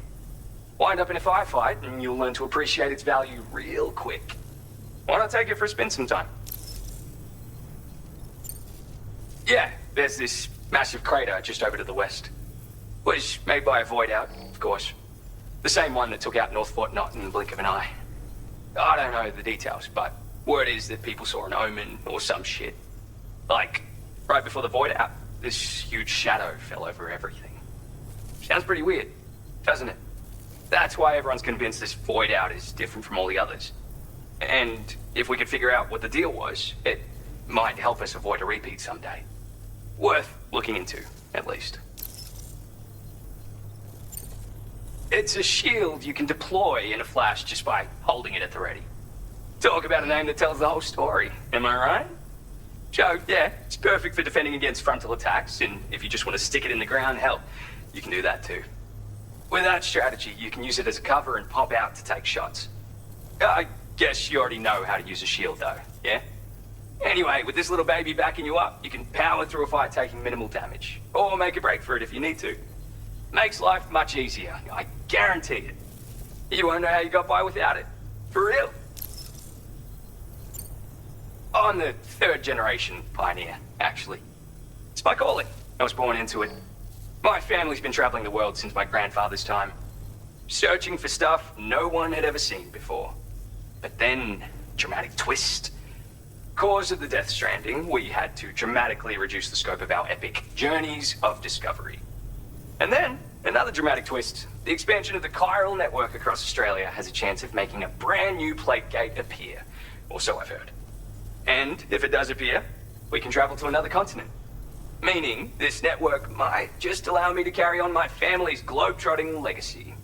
Wind up in a firefight and you'll learn to appreciate its value real quick. Why not take it for a spin sometime? Yeah, there's this massive crater just over to the west. Was made by a void out, of course. The same one that took out North Fort Knot in the blink of an eye. I don't know the details, but word is that people saw an omen or some shit. Like, right before the void out, this huge shadow fell over everything. Sounds pretty weird, doesn't it? That's why everyone's convinced this void out is different from all the others. And if we could figure out what the deal was, it might help us avoid a repeat someday. Worth looking into, at least. It's a shield you can deploy in a flash just by holding it at the ready. Talk about a name that tells the whole story, am I right? So, yeah, it's perfect for defending against frontal attacks, and if you just want to stick it in the ground, hell, you can do that too. With that strategy, you can use it as a cover and pop out to take shots. I guess you already know how to use a shield though, yeah? Anyway, with this little baby backing you up, you can power through a fight taking minimal damage. Or make a break for it if you need to. Makes life much easier, I guarantee it. You won't know how you got by without it. For real. I'm the third generation Pioneer, actually. It's my calling. I was born into it. My family's been traveling the world since my grandfather's time. Searching for stuff no one had ever seen before. But then, dramatic twist. Cause of the Death Stranding, we had to dramatically reduce the scope of our epic journeys of discovery. And then, another dramatic twist. The expansion of the Chiral network across Australia has a chance of making a brand new plague gate appear. Or so I've heard. And if it does appear, we can travel to another continent. Meaning, this network might just allow me to carry on my family's globe-trotting legacy.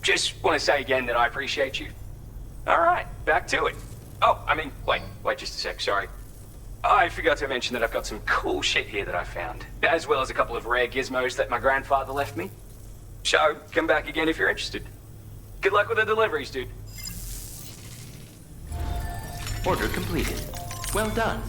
Just want to say again that I appreciate you. Alright, back to it. Oh, I mean, wait just a sec, sorry. I forgot to mention that I've got some cool shit here that I found, as well as a couple of rare gizmos that my grandfather left me. So, come back again if you're interested. Good luck with the deliveries, dude. Order completed. Well done.